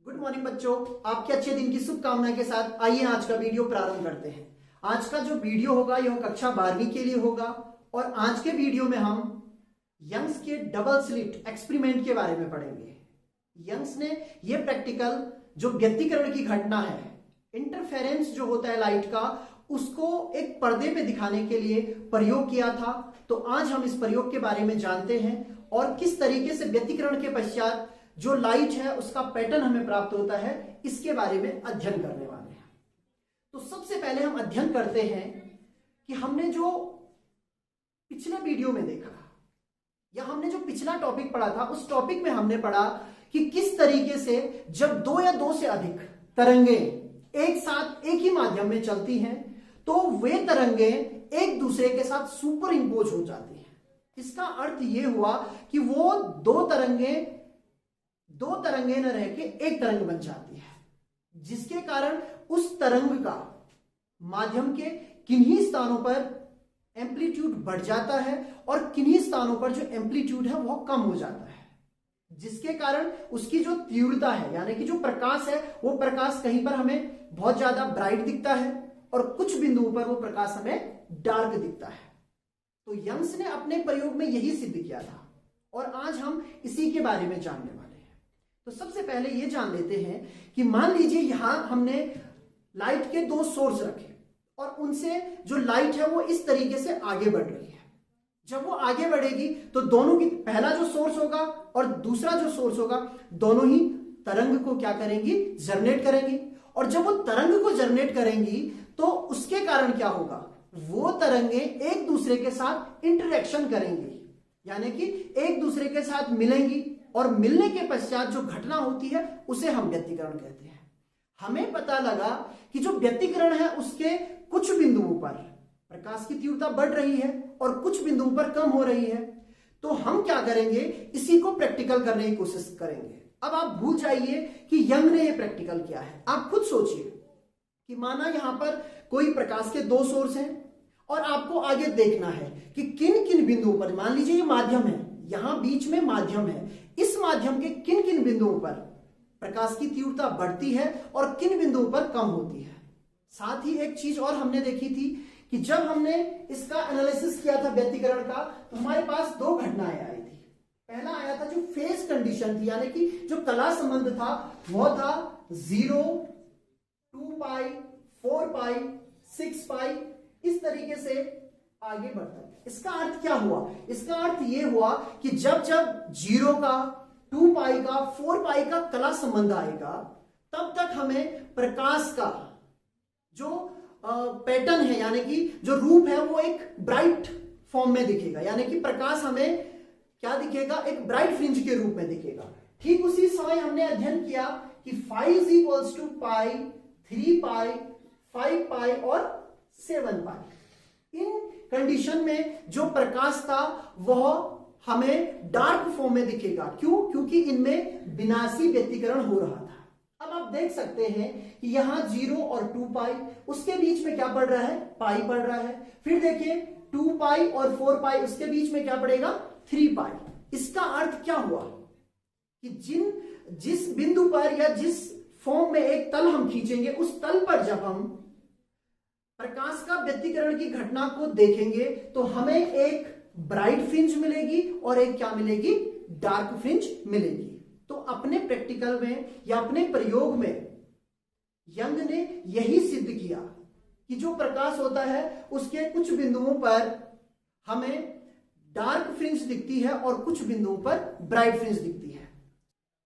Good morning बच्चों, आपके अच्छे दिन की शुभकामना के साथ आइए आज का वीडियो प्रारंभ करते हैं। आज का जो वीडियो होगा यह कक्षा 12वीं के लिए होगा और आज के वीडियो में हम यंग्स के डबल स्लिट एक्सपेरिमेंट के बारे में पढ़ेंगे। यंग्स ने यह प्रैक्टिकल जो व्यतिकरण की घटना है, इंटरफेरेंस जो होता है लाइट का, उसको एक पर्दे पे दिखाने के लिए प्रयोग किया था। तो आज हम इस प्रयोग के बारे में जानते हैं और किस तरीके से व्यतिकरण के पश्चात जो लाइट है उसका पैटर्न हमें प्राप्त होता है, इसके बारे में अध्ययन करने वाले हैं। तो सबसे पहले हम अध्ययन करते हैं कि हमने जो पिछले वीडियो में देखा या हमने जो पिछला टॉपिक पढ़ा था, उस टॉपिक में हमने पढ़ा कि किस तरीके से जब दो या दो से अधिक तरंगे एक साथ एक ही माध्यम में चलती हैं तो वे तरंगे एक दूसरे के साथ सुपर इंपोज हो जाती हैं। इसका अर्थ यह हुआ कि वो दो तरंगे न रह के एक तरंग बन जाती है, जिसके कारण उस तरंग का माध्यम के किन्हीं स्थानों पर एम्पलीट्यूड बढ़ जाता है और किन्हीं स्थानों पर जो एम्पलीट्यूड है वह कम हो जाता है, जिसके कारण उसकी जो तीव्रता है यानी कि जो प्रकाश है वो प्रकाश कहीं पर हमें बहुत ज्यादा ब्राइट दिखता है और कुछ बिंदुओं पर वो प्रकाश हमें डार्क दिखता है। तो यंग्स ने अपने प्रयोग में यही सिद्ध किया था और आज हम इसी के बारे में जानने वाले हैं। तो सबसे पहले ये जान लेते हैं कि मान लीजिए यहां हमने लाइट के दो सोर्स रखे और उनसे जो लाइट है वो इस तरीके से आगे बढ़ रही है। जब वो आगे बढ़ेगी तो दोनों की पहला जो सोर्स होगा और दूसरा जो सोर्स होगा, दोनों ही तरंग को क्या करेंगी, जनरेट करेंगी। और जब वो तरंग को जनरेट करेंगी तो उसके कारण क्या होगा, वो तरंगे एक दूसरे के साथ इंटरेक्शन करेंगी, यानी कि एक दूसरे के साथ मिलेंगी और मिलने के पश्चात जो घटना होती है उसे हम व्यतिकरण कहते हैं। हमें पता लगा कि जो व्यतिकरण है उसके कुछ बिंदुओं पर प्रकाश की तीव्रता बढ़ रही है और कुछ बिंदुओं पर कम हो रही है। तो हम क्या करेंगे, इसी को प्रैक्टिकल करने की कोशिश करेंगे। अब आप भूल जाइए कि यंग ने यह प्रैक्टिकल किया है। आप खुद सोचिए कि माना यहां पर कोई प्रकाश के दो सोर्स हैं और आपको आगे देखना है कि किन किन बिंदुओं पर, मान लीजिए ये माध्यम है, यहां बीच में माध्यम है, इस माध्यम के किन किन बिंदुओं पर प्रकाश की तीव्रता बढ़ती है और किन बिंदुओं पर कम होती है। साथ ही एक चीज और हमने देखी थी कि जब हमने इसका एनालिसिस किया था व्यतिकरण का, तो हमारे पास दो घटनाएं आई थी। पहला आया था जो फेज कंडीशन थी, यानी कि जो कला संबंध था वह था 0, 2 पाई, 4 पाई, 6 पाई, इस तरीके से आगे बढ़ता है। इसका अर्थ क्या हुआ, इसका अर्थ यह हुआ कि जब जब 0 का, 2 पाई का, 4 पाई का कला संबंध आएगा तब तक हमें प्रकाश का जो पैटर्न है यानी कि जो रूप है वो एक ब्राइट फॉर्म में दिखेगा, यानी कि प्रकाश हमें क्या दिखेगा, एक ब्राइट फ्रिंज के रूप में दिखेगा। ठीक उसी समय हमने अध्ययन किया कि फाई इज इक्वल्स टू पाई, 3 पाई, 5 पाई और 7 पाई। इन कंडीशन में जो प्रकाश था वह हमें डार्क फॉर्म में दिखेगा। क्यों? क्योंकि इनमें विनाशी व्यतिकरण हो रहा था। अब आप देख सकते हैं कि यहां 0 और 2 पाई, उसके बीच में क्या पड़ रहा है, पाई पड़ रहा है। फिर देखिए 2 पाई और 4 पाई, उसके बीच में क्या पड़ेगा, 3 पाई। इसका अर्थ क्या हुआ कि जिस बिंदु पर या जिस फॉर्म में एक तल हम खींचेंगे, उस तल पर जब हम प्रकाश का व्यतिकरण की घटना को देखेंगे तो हमें एक ब्राइट फ्रिंज मिलेगी और एक क्या मिलेगी, डार्क फ्रिंज मिलेगी। तो अपने प्रैक्टिकल में या अपने प्रयोग में यंग ने यही सिद्ध किया कि जो प्रकाश होता है उसके कुछ बिंदुओं पर हमें डार्क फ्रिंज दिखती है और कुछ बिंदुओं पर ब्राइट फ्रिंज दिखती है।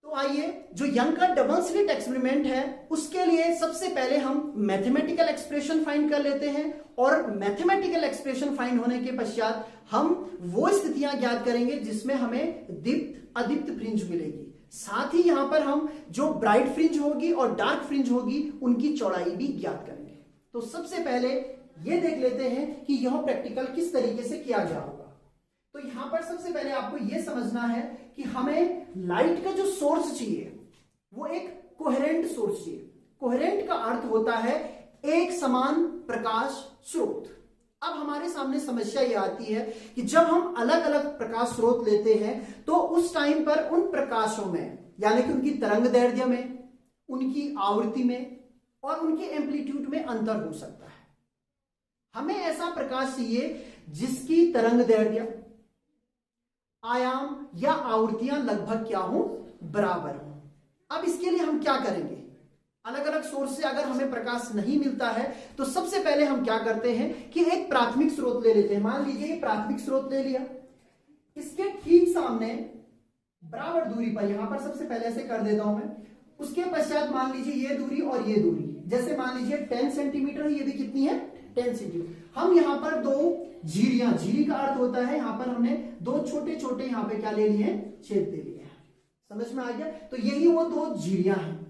तो आइए, जो यंग का डबल स्लिट एक्सपेरिमेंट है उसके लिए सबसे पहले हम मैथमेटिकल एक्सप्रेशन फाइंड कर लेते हैं और मैथमेटिकल एक्सप्रेशन फाइंड होने के पश्चात हम वो स्थितियां ज्ञात करेंगे जिसमें हमें दीप्त अदीप्त फ्रिंज मिलेगी। साथ ही यहां पर हम जो ब्राइट फ्रिंज होगी और डार्क फ्रिंज होगी उनकी चौड़ाई भी ज्ञात करेंगे। तो सबसे पहले ये देख लेते हैं कि यह प्रैक्टिकल किस तरीके से किया गया होगा। तो यहां पर सबसे पहले आपको यह समझना है कि हमें लाइट का जो सोर्स चाहिए वो एक कोहेरेंट सोर्स चाहिए। कोहेरेंट का अर्थ होता है एक समान प्रकाश स्रोत। अब हमारे सामने समस्या यह आती है कि जब हम अलग अलग प्रकाश स्रोत लेते हैं तो उस टाइम पर उन प्रकाशों में यानी कि उनकी तरंग दैर्ध्य में उनकी आवृत्ति में और उनके एम्पलीट्यूड में अंतर हो सकता है। हमें ऐसा प्रकाश चाहिए जिसकी तरंग दैर्ध्य, आयाम या आवृत्तियां लगभग क्या हो, बराबर हो। अब इसके लिए हम क्या करेंगे, अलग अलग सोर्स से अगर हमें प्रकाश नहीं मिलता है तो सबसे पहले हम क्या करते हैं कि एक प्राथमिक स्रोत ले लेते हैं। मान लीजिए ये प्राथमिक स्रोत ले लिया, इसके ठीक सामने बराबर दूरी पर, यहां पर सबसे पहले ऐसे कर देता हूं मैं, उसके पश्चात मान लीजिए ये दूरी और ये दूरी, जैसे मान लीजिए 10 सेंटीमीटर है, ये भी कितनी है 10 सेंटीमीटर। हम यहां पर दो झिरियां, झिरी का अर्थ होता है यहां पर हमने दो छोटे छोटे यहां पे क्या ले लिए, छेद दे लिए हैं। समझ में आ गया? तो यही वो दो झिरियां हैं।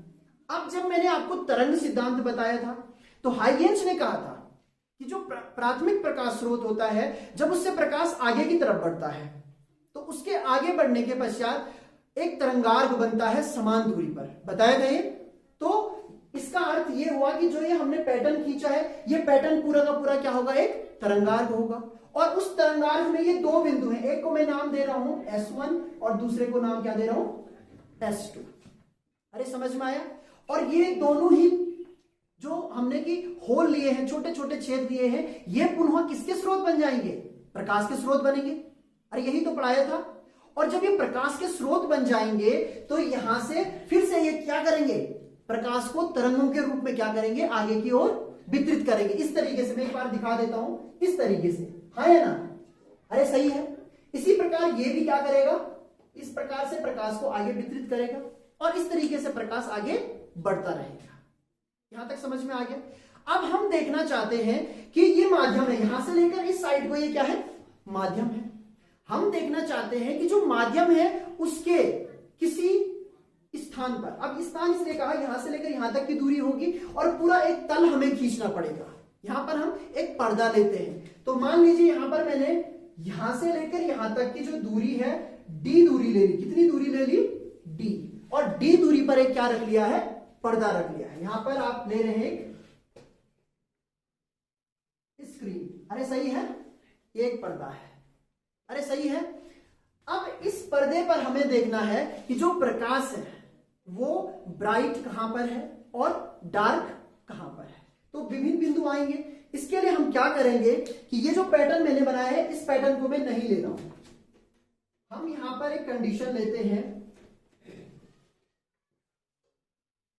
अब जब मैंने आपको तरंग सिद्धांत बताया था तो हाइगेंस ने कहा था कि जो प्राथमिक प्रकाश स्रोत होता है, जब उससे प्रकाश आगे की तरफ बढ़ता है तो उसके आगे बढ़ने के पश्चात एक तरंगार्घ बनता है समान दूरी पर, बताया था ये। तो इसका अर्थ ये हुआ कि जो ये हमने पैटर्न खींचा है, ये पैटर्न पूरा का पूरा क्या होगा, एक तरंगार्घ होगा। और उस तरंगार्घ में ये दो बिंदु हैं, एक को मैं नाम दे रहा हूं S1 और दूसरे को नाम क्या दे रहा हूं, S2। अरे समझ में आया? और ये दोनों ही जो हमने की होल लिए हैं, छोटे छोटे छेद लिए हैं, ये पुनः किसके स्रोत बन जाएंगे, प्रकाश के स्रोत बनेंगे। अरे यही तो पढ़ाया था। और जब ये प्रकाश के स्रोत बन जाएंगे तो यहां से फिर से ये क्या करेंगे, प्रकाश को तरंगों के रूप में क्या करेंगे, आगे की ओर वितरित करेंगे। इस तरीके से मैं एक बार दिखा देता हूं, इस तरीके से, हाँ है ना? अरे सही है। इसी प्रकार ये भी क्या करेगा, इस प्रकार से प्रकाश को आगे वितरित करेगा और इस तरीके से प्रकाश आगे बढ़ता रहेगा। यहां तक समझ में आ गया? अब हम देखना चाहते हैं कि ये माध्यम है, यहां से लेकर इस साइड को ये क्या है, माध्यम है। हम देखना चाहते हैं कि जो माध्यम है उसके किसी स्थान पर, अब स्थान इसलिए कहा यहां से लेकर यहां तक की दूरी होगी और पूरा एक तल हमें खींचना पड़ेगा। यहां पर हम एक पर्दा लेते हैं, तो मान लीजिए यहां पर मैंने यहां से लेकर यहां तक की जो दूरी है d दूरी ले ली। कितनी दूरी ले ली, d। और d दूरी पर एक क्या रख लिया है, पर्दा रख लिया है। यहां पर आप ले रहे हैं स्क्रीन। अरे सही है, एक पर्दा है। अरे सही है। अब इस पर्दे पर हमें देखना है कि जो प्रकाश है वो ब्राइट कहां पर है और डार्क कहां पर है। तो विभिन्न बिंदु आएंगे। इसके लिए हम क्या करेंगे कि ये जो पैटर्न मैंने बनाया है, इस पैटर्न को मैं नहीं ले रहा हूं। हम यहां पर एक कंडीशन लेते हैं।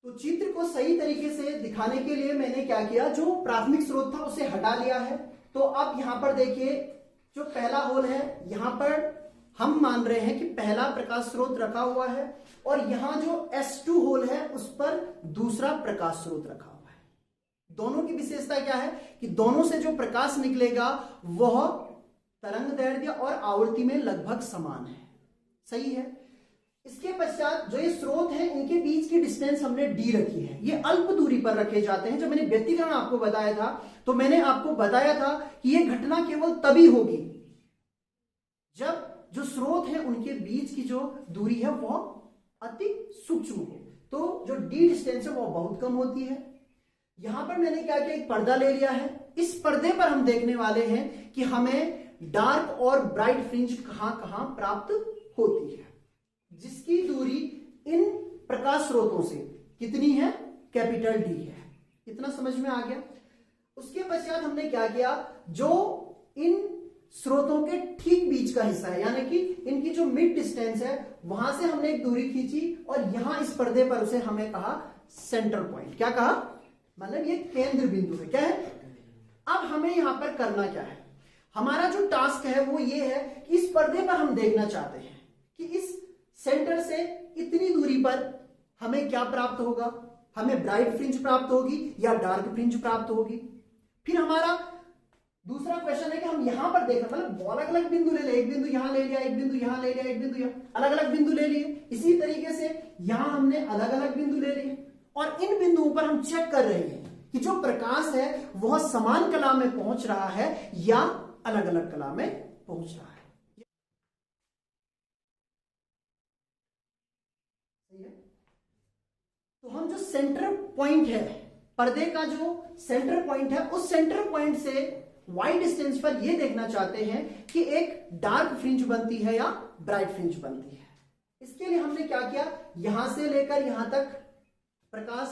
तो चित्र को सही तरीके से दिखाने के लिए मैंने क्या किया, जो प्राथमिक स्रोत था उसे हटा लिया है। तो अब यहां पर देखिए, जो पहला होल है यहां पर हम मान रहे हैं कि पहला प्रकाश स्रोत रखा हुआ है और यहां जो S2 होल है उस पर दूसरा प्रकाश स्रोत रखा हुआ है। दोनों की विशेषता क्या है कि दोनों से जो प्रकाश निकलेगा वह तरंग दैर्ध्य और आवृत्ति में लगभग समान है। सही है। इसके पश्चात जो ये स्रोत है इनके बीच की डिस्टेंस हमने d रखी है। ये अल्प दूरी पर रखे जाते हैं। जब मैंने व्यक्तिकरण आपको बताया था तो मैंने आपको बताया था कि यह घटना केवल तभी होगी जब जो स्रोत है उनके बीच की जो दूरी है वह अति सूक्ष्म हो। तो जो d डिस्टेंस है वह बहुत कम होती है। यहां पर मैंने क्या किया, एक पर्दा ले लिया है। इस पर्दे पर हम देखने वाले हैं कि हमें डार्क और ब्राइट फ्रिंज कहां कहां प्राप्त होती है, जिसकी दूरी इन प्रकाश स्रोतों से कितनी है, कैपिटल D है। इतना समझ में आ गया। उसके पश्चात हमने क्या किया, जो इन स्रोतों के ठीक बीच का हिस्सा है, यानी कि इनकी जो मिड डिस्टेंस है, वहां से हमने एक दूरी खींची और यहां इस पर्दे पर उसे हमें कहा सेंटर पॉइंट। क्या कहा, मतलब ये केंद्र बिंदु है। क्या है? अब हमें यहां पर करना क्या है, हमारा जो टास्क है वो ये है कि इस पर्दे पर हम देखना चाहते हैं कि इस सेंटर से इतनी दूरी पर हमें क्या प्राप्त होगा, हमें ब्राइट फ्रिंज प्राप्त होगी या डार्क फ्रिंज प्राप्त होगी। फिर हमारा दूसरा क्वेश्चन है कि हम यहां पर देखना, मतलब अलग अलग बिंदु ले लिए, एक बिंदु यहां ले लिया, एक बिंदु यहां ले लिया, एक बिंदु यहां, अलग अलग बिंदु ले लिए। इसी तरीके से यहां हमने अलग अलग बिंदु ले लिए और इन बिंदुओं पर हम चेक कर रहे हैं कि जो प्रकाश है वह समान कला में पहुंच रहा है या अलग अलग कला में पहुंच रहा है। तो हम जो सेंटर पॉइंट है, पर्दे का जो सेंटर पॉइंट है, उस सेंटर पॉइंट से वाई डिस्टेंस पर यह देखना चाहते हैं कि एक डार्क फ्रिंज बनती है या ब्राइट फ्रिंज बनती है। इसके लिए हमने क्या किया, यहां से लेकर यहां तक प्रकाश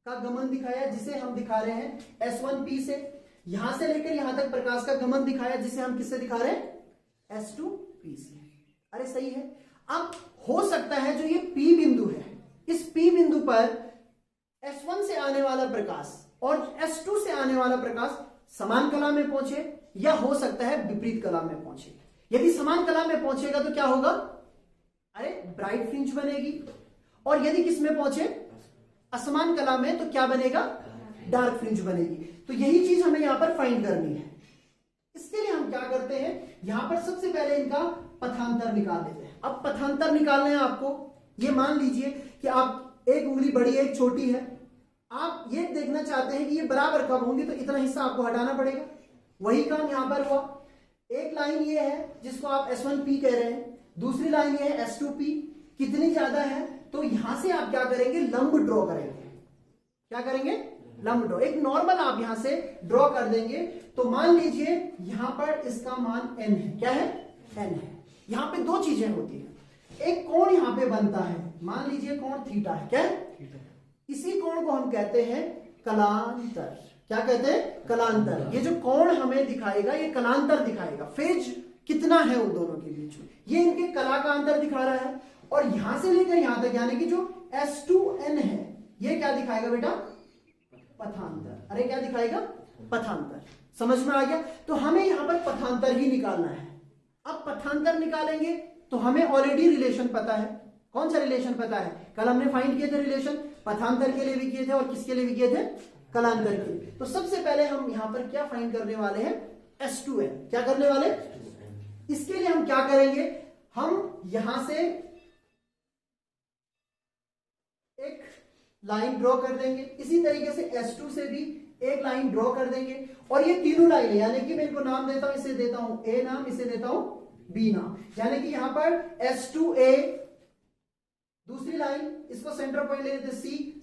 का गमन दिखाया जिसे हम दिखा रहे हैं S1P से, यहां से लेकर यहां तक प्रकाश का गमन दिखाया जिसे हम किससे दिखा रहे हैं S2P से। अरे सही है। अब हो सकता है जो ये P बिंदु है, इस P बिंदु पर S1 से आने वाला प्रकाश और S2 से आने वाला प्रकाश समान कला में पहुंचे, या हो सकता है विपरीत कला में पहुंचे। यदि समान कला में पहुंचेगा तो क्या होगा, अरे ब्राइट फ्रिंज बनेगी, और यदि किस में पहुंचे असमान कला में तो क्या बनेगा, डार्क फ्रिंज बनेगी। तो यही चीज हमें यहां पर फाइंड करनी है। इसके लिए हम क्या करते हैं, यहां पर सबसे पहले इनका पथांतर निकाल लेते हैं। अब पथांतर निकालना है आपको, ये मान लीजिए कि आप एक उंगली बड़ी है एक छोटी है, आप ये देखना चाहते हैं कि ये बराबर कब होंगे, तो इतना हिस्सा आपको हटाना पड़ेगा। वही काम यहां पर हुआ। एक लाइन ये है जिसको आप S1P कह रहे हैं, दूसरी लाइन ये है S2P, कितनी ज्यादा है, तो यहां से आप क्या करेंगे, लंब ड्रॉ करेंगे। क्या करेंगे, लंब ड्रॉ। एक नॉर्मल आप यहां से ड्रॉ कर देंगे। तो मान लीजिए यहां पर इसका मान n है, क्या है, n है। यहां पे दो चीजें होती है, एक कोण यहां पे बनता है, मान लीजिए कोण थीटा है, क्या है, इसी कोण को हम कहते हैं कलांतर। क्या कहते हैं, कलांतर। ये जो कोण हमें दिखाएगा ये कलांतर दिखाएगा, फेज कितना है उन दोनों के बीच में, ये इनके कला का अंतर दिखा रहा है। और यहां से लेकर यहां तक यानी कि जो S2N है ये क्या दिखाएगा बेटा, पथांतर। अरे क्या दिखाएगा, पथांतर। समझ में आ गया। तो हमें यहां पर पथांतर ही निकालना है। अब पथांतर निकालेंगे तो हमें ऑलरेडी रिलेशन पता है। कौन सा रिलेशन पता है, कल हमने फाइंड किए थे रिलेशन, पथांतर के लिए भी किए थे और किसके लिए भी किए थे, कलांतर के लिए। तो सबसे पहले हम यहां पर क्या फाइंड करने वाले हैं, S2N। क्या करने वाले, इसके लिए हम क्या करेंगे, हम यहां से एक लाइन ड्रॉ कर देंगे, इसी तरीके से S2 से भी एक लाइन ड्रॉ कर देंगे। और ये तीनों लाइन यानी कि मैं इनको नाम देता हूं, इसे देता हूं A नाम, इसे देता हूं B नाम। यानी कि यहां पर S2A, दूसरी लाइन इसको सेंटर पॉइंट ले लेते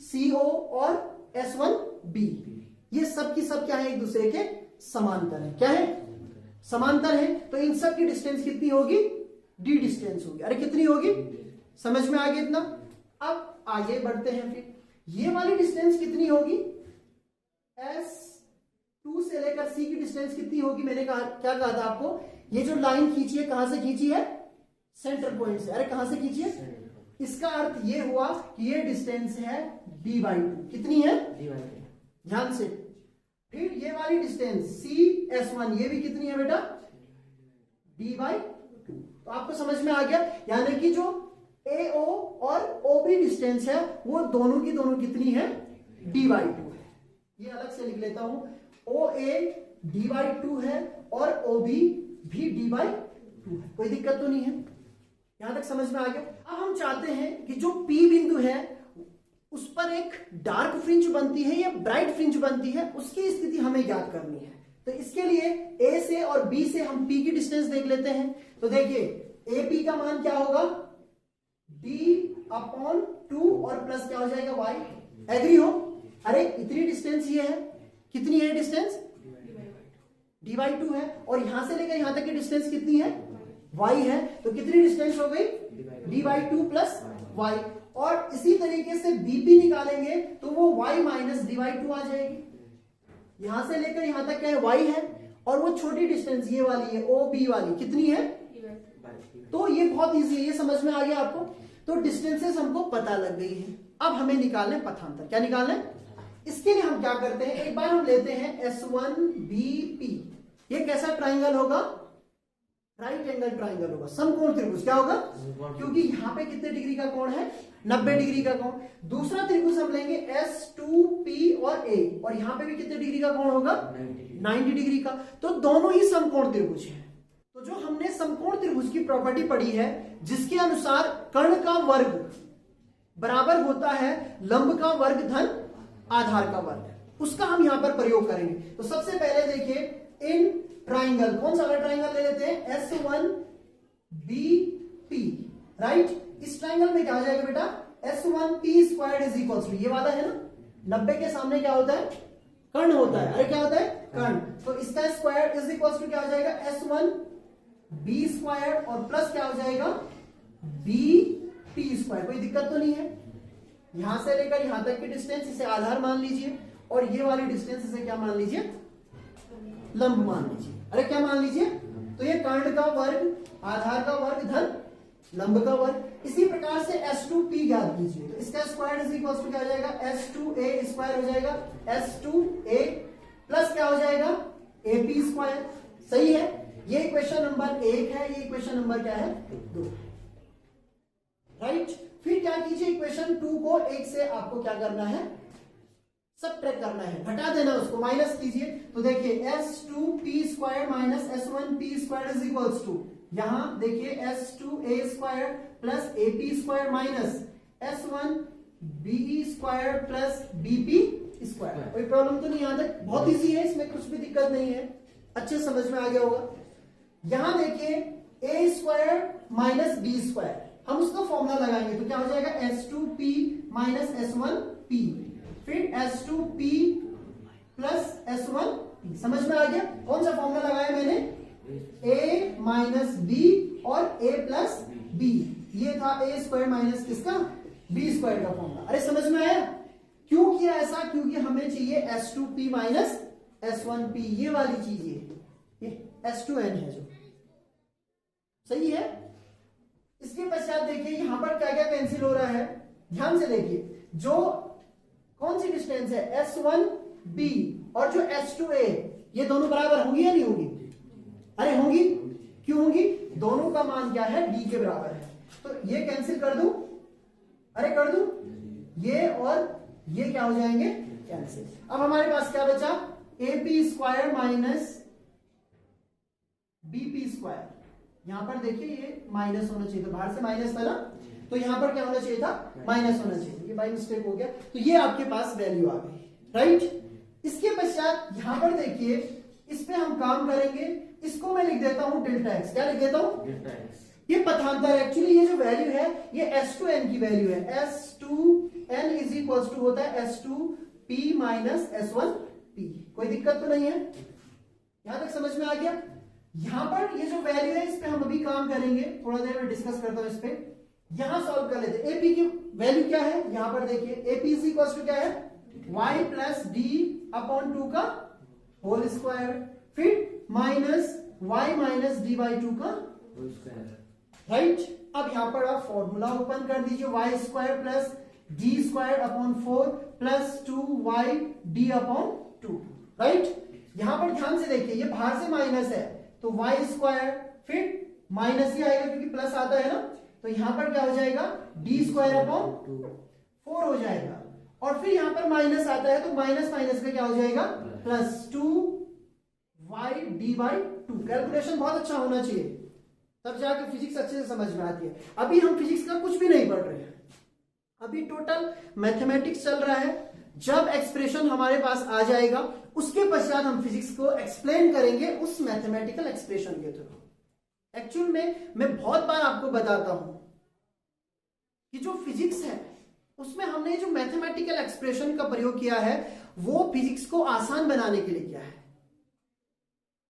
CO और S1B। ये सब की सब क्या है, एक दूसरे के समांतर है। क्या है, समांतर है। तो इन सब की डिस्टेंस कितनी होगी, D डिस्टेंस होगी। अरे कितनी होगी, समझ में आ गया इतना। अब आगे बढ़ते हैं, फिर ये वाली डिस्टेंस कितनी होगी, S2 से लेकर C की डिस्टेंस कितनी होगी। मैंने कहा, क्या कहा था आपको, ये जो लाइन खींची है कहां से खींची है, सेंटर पॉइंट से। अरे कहां से खींची है, इसका अर्थ ये हुआ कि ये डिस्टेंस है D/2। कितनी है, ध्यान से। फिर ये वाली डिस्टेंस CS1 ये भी कितनी है बेटा, D/2। तो आपको समझ में आ गया, यानी कि जो AO और OB डिस्टेंस है वो दोनों की दोनों कितनी है, D/2 है। ये अलग से लिख लेता हूं, OA D/2 है और OB भी D/2 है। कोई दिक्कत तो नहीं है, यहां तक समझ में आ गया। अब हम चाहते हैं कि जो P बिंदु है उस पर एक डार्क फ्रिंज बनती है या ब्राइट फ्रिंज बनती है, उसकी स्थिति हमें ज्ञात करनी है। तो इसके लिए A से और B से हम P की डिस्टेंस देख लेते हैं। तो देखिए AP का मान क्या होगा, D/2 और प्लस क्या हो जाएगा Y। एग्री हो, अरे इतनी डिस्टेंस ये है, कितनी है डिस्टेंस, D/2 है। और यहां से लेकर यहां तक की डिस्टेंस कितनी है, Y है। तो कितनी डिस्टेंस हो गई, D/2 प्लस Y। और इसी तरीके से BP निकालेंगे तो वो Y माइनस D/2 आ जाएगी। यहां से लेकर यहां तक क्या है, Y है। और वो छोटी डिस्टेंस ये वाली है, OB वाली, कितनी है, तो ये बहुत इजी है, ये समझ में आ गया आपको। तो डिस्टेंसेस हमको पता लग गई है। अब हमें निकालना है पथांतर। क्या निकालना है, इसके लिए हम क्या करते हैं, एक बार हम लेते हैं S1BP। ये कैसा ट्राइंगल होगा, राइट एंगल ट्राइंगल होगा, समकोण त्रिभुज। क्या होगा, क्योंकि यहां पे कितने डिग्री का कोण है, 90 डिग्री का कोण। दूसरा त्रिभुज हम लेंगे S2P और A, और यहां पे भी कितने डिग्री का कोण होगा, 90 डिग्री का। तो दोनों ही समकोण त्रिभुज हैं। तो जो हमने समकोण त्रिभुज की प्रॉपर्टी पढ़ी है, जिसके अनुसार कर्ण का वर्ग बराबर होता है लंब का वर्ग धन आधार का वर्ग, उसका हम यहां पर प्रयोग करेंगे। तो सबसे पहले देखिए, इन ट्राइंगल, कौन सा वाला ट्राइंगल ले लेते हैं, S1BP, राइट। इस ट्राइंगल में क्या हो जाएगा बेटा, S1P² इज इक्वल टू, ये वाला है ना, 90 के सामने क्या होता है, कर्ण होता है। अरे क्या होता है, कर्ण। तो इसका स्क्वायर इज इक्वल टू क्या हो जाएगा, S1B² और प्लस क्या हो जाएगा, BP²। कोई दिक्कत तो नहीं है, यहां से लेकर यहां तक की डिस्टेंस इसे आधार मान लीजिए, और ये वाली डिस्टेंस इसे क्या मान लीजिए, लंब मान लीजिए। अरे क्या मान लीजिए, तो ये कर्ण का वर्ग, आधार का वर्ग धन लंब का वर्ग। इसी प्रकार से S2P ज्ञात कीजिए, तो इसका स्क्वायर इज इक्वल टू क्या हो जाएगा, S2A स्क्वायर हो जाएगा, S2A प्लस क्या हो जाएगा, AP स्क्वायर। सही है, ये इक्वेशन नंबर 1 है, ये इक्वेशन नंबर क्या है, 2। राइट, फिर क्या कीजिए, इक्वेशन 2 को 1 से आपको क्या करना है, सबट्रैक्ट करना है, घटा देना, उसको माइनस कीजिए। तो देखिए S2P square minus S1P square is equals to, यहां देखिए S2A square plus AP square minus S1BE square plus BP square. कोई प्रॉब्लम तो नहीं, यहां तक बहुत इजी है, इसमें कुछ भी दिक्कत नहीं है, अच्छे समझ में आ गया होगा। यहां देखिए A square minus B square, हम उसका फॉर्मूला लगाएंगे तो क्या हो जाएगा, S2P माइनस S1P, फिर S2P प्लस S1P। समझ में आ गया, कौन सा फॉर्मूला लगाया मैंने, A माइनस B और A प्लस B, ये था A स्क्वायर माइनस किसका, B स्क्वायर का फॉर्मूला। अरे समझ में आया, क्यों किया ऐसा, क्योंकि हमें चाहिए S2P माइनस S1P, ये वाली चीज, ये S2N है जो, सही है। इसके पश्चात देखिए यहां पर क्या क्या कैंसिल हो रहा है, ध्यान से देखिए, जो कौन सी डिस्टेंस है S1B और जो S2A, ये दोनों बराबर होंगी या नहीं होंगी, अरे होंगी, क्यों होंगी, दोनों का मान क्या है, D के बराबर है, तो ये कैंसिल कर दूं, अरे कर दूं, ये और ये क्या हो जाएंगे, कैंसिल। अब हमारे पास क्या बचा, AP square minus BP square, यहां पर देखिए ये माइनस होना चाहिए था, बाहर से माइनस था ना, तो यहां पर क्या होना चाहिए था, माइनस होना चाहिए, ये बाई मिस्टेक हो गया, तो ये आपके पास वैल्यू आ गई। राइट, इसके पश्चात यहां पर देखिए, इस पे हम काम करेंगे, इसको मैं लिख देता हूं डेल्टा एक्स, क्या लिख देता हूं, ये पथांतर, एक्चुअली ये जो वैल्यू है ये S2N की वैल्यू है, S2N इज इक्वल टू होता है S2P माइनस S1P। कोई दिक्कत तो नहीं है, यहां तक समझ में आ गया। यहां पर ये जो वैल्यू है इस पे हम अभी काम करेंगे, थोड़ा देर में डिस्कस करता हूं इस पे। यहां सॉल्व कर लेते हैं, AP की वैल्यू क्या है, यहां पर देखिए AP इज इक्वल टू क्या है, y प्लस D अपॉन 2 का होल स्क्वायर, फिर minus y minus D by 2 का होल स्क्वायर। राइट, अब यहां पर आप फॉर्मूला ओपन कर दीजिए, y square plus D square upon 4 plus 2YD upon 2। Right, यहां पर ध्यान से देखिए, ये बाहर से माइनस है तो y स्क्वायर, फिर माइनस ही आएगा क्योंकि प्लस आता है ना, तो यहां पर क्या हो जाएगा, D स्क्वायर अपॉन 4 हो जाएगा, और फिर यहां पर माइनस आता है तो माइनस माइनस का क्या हो जाएगा, प्लस 2YD बाई 2। कैलकुलेशन बहुत अच्छा होना चाहिए, तब जाके फिजिक्स अच्छे से समझ में आती है। अभी हम फिजिक्स का कुछ भी नहीं पढ़ रहे हैं, अभी टोटल मैथमेटिक्स चल रहा है। जब एक्सप्रेशन हमारे पास आ जाएगा उसके पश्चात हम फिजिक्स को एक्सप्लेन करेंगे उस मैथमेटिकल एक्सप्रेशन के थ्रू। एक्चुअल में मैं बहुत बार आपको बताता हूं कि जो फिजिक्स है उसमें हमने जो मैथमेटिकल एक्सप्रेशन का प्रयोग किया है वो फिजिक्स को आसान बनाने के लिए किया है।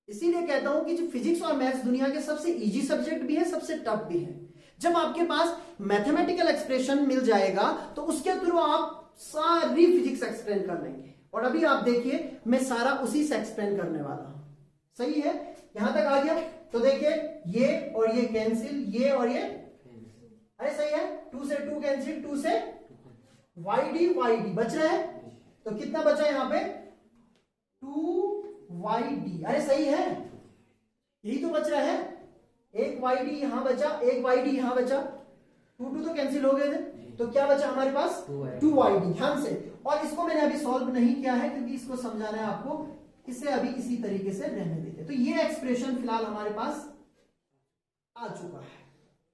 इसीलिए कहता हूं कि जो फिजिक्स और मैथ्स दुनिया के सबसे इजी सब्जेक्ट भी है, सबसे टफ भी है। जब आपके पास मैथमेटिकल एक्सप्रेशन मिल जाएगा तो उसके थ्रू आप सारी फिजिक्स एक्सप्लेन कर लेंगे, और अभी आप देखिए मैं सारा उसी से एक्सप्लेन करने वाला हूं। सही है, यहां तक आ गया, तो देखिए ये और ये कैंसिल, ये और ये, अरे सही है, 2 से 2 कैंसिल, 2 से YD बच रहा है, तो कितना बचा यहां पे, 2YD। अरे सही है, यही तो बच रहा है, एक YD यहां बचा, एक YD यहां बचा, 2 तो कैंसिल हो गए थे, तो क्या बचा हमारे पास, 2YD। ध्यान से, और इसको मैंने अभी सॉल्व नहीं किया है क्योंकि इसको समझाना है आपको, इसे अभी इसी तरीके से रहने देते। तो ये एक्सप्रेशन फिलहाल हमारे पास आ चुका है।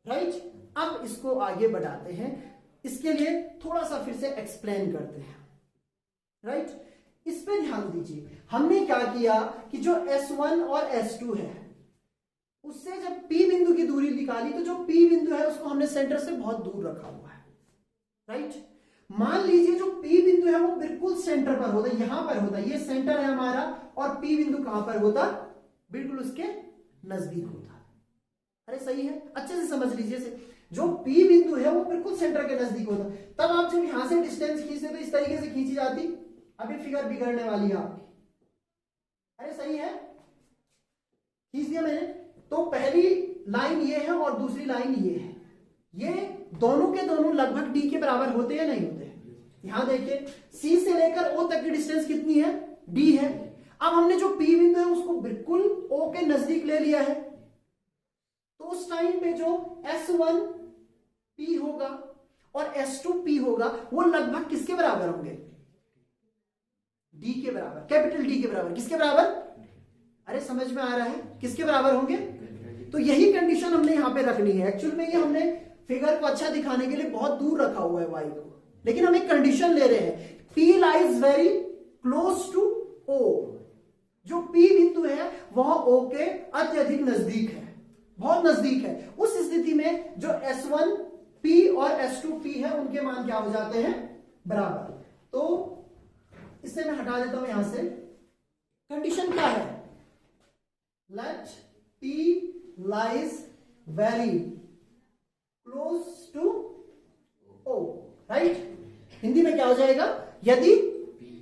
राइट, अब इसको आगे बढ़ाते हैं, इसके लिए थोड़ा सा फिर से एक्सप्लेन करते हैं। राइट, इस पे ध्यान दीजिए, हमने क्या किया कि जो S1 और S2 है उससे जब P बिंदु की दूरी निकाली तो जो P बिंदु है उसको हमने सेंटर से बहुत दूर रखा हुआ है। राइट, मान लीजिए जो P बिंदु है वो बिल्कुल सेंटर पर होता है, यहां पर होता है, ये सेंटर है हमारा, और P बिंदु कहां पर होता, बिल्कुल उसके नजदीक होता। अरे सही है, अच्छे से समझ लीजिए। जो P बिंदु है वो बिल्कुल सेंटर के नजदीक होता। तब आप जब यहां से डिस्टेंस खींचते तो इस तरीके से खींची जाती। अभी फिगर बिगड़ने वाली है आपकी। अरे सही है, खींच दिया मैंने। तो पहली लाइन ये है और दूसरी लाइन ये है, ये दोनों के दोनों लगभग D के बराबर होते हैं नहीं होते? यहां देखिए C से लेकर O तक की डिस्टेंस कितनी है? D है। अब हमने जो P बिंदु है उसको बिल्कुल O के नजदीक ले लिया है, तो उस टाइम पे जो S1P होगा और S2P होगा वो लगभग किसके बराबर होंगे? D के बराबर, कैपिटल D के बराबर। किसके बराबर? अरे समझ में आ रहा है, किसके बराबर होंगे? तो यही कंडीशन हमने यहां पे रखनी है। एक्चुअल में ये हमने फिगर को अच्छा दिखाने के लिए बहुत दूर रखा हुआ है y को, लेकिन हम एक कंडीशन ले रहे हैं, P lies very close to O। जो P बिंदु है वह O के अत्यधिक नजदीक है, बहुत नजदीक है। उस स्थिति में जो S1P और S2P है उनके मान क्या हो जाते हैं? बराबर। तो इसे मैं हटा देता हूं यहां से। कंडीशन क्या है? Let P lies very close to O, right? Hindi में क्या हो जाएगा? यदि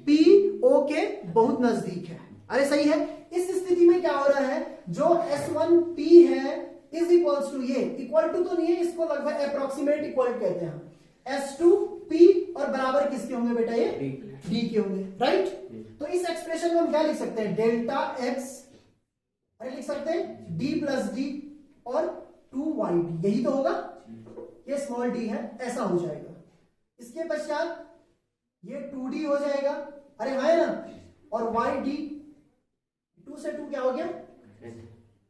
P O के बहुत नजदीक है। अरे सही है। इस स्थिति में क्या हो रहा है? जो S1P है इज इक्वल्स टू, ये इक्वल टू तो नहीं है, इसको लगभग अप्रोक्सीमेट इक्वल कहते हैं, S2P और बराबर किसके होंगे बेटा? ये D के होंगे, राइट? तो इस एक्सप्रेशन में हम क्या लिख सकते हैं? डेल्टा X, अरे लिख सकते हैं D प्लस D और 2YD, यही तो होगा। ये स्मॉल d है, ऐसा हो जाएगा। इसके पश्चात ये 2D हो जाएगा, अरे है ना, और YD 2 से 2 क्या हो गया?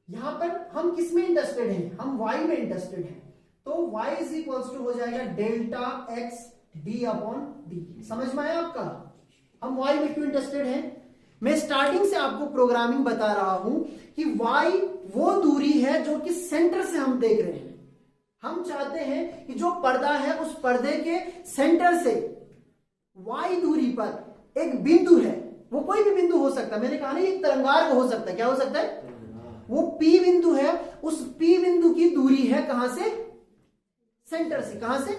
यहां पर हम किस में इंटरेस्टेड हैं? हम Y में इंटरेस्टेड हैं, तो Y इज इक्वल्स टू हो जाएगा delta X D upon D। समझ में आया आपका? हम Y में क्यों इंटरेस्टेड हैं? मैं स्टार्टिंग से आपको प्रोग्रामिंग बता रहा हूं कि Y वो दूरी है जो कि सेंटर से हम देख रहे हैं। हम चाहते हैं कि जो पर्दा है उस पर्दे के सेंटर से Y दूरी पर एक बिंदु है, वो कोई भी बिंदु हो सकता है। मैंने कहा ना एक तरंगार्क हो सकता है। क्या हो सकता है? वो P बिंदु है, उस P बिंदु की दूरी है कहां से? सेंटर से। कहां से?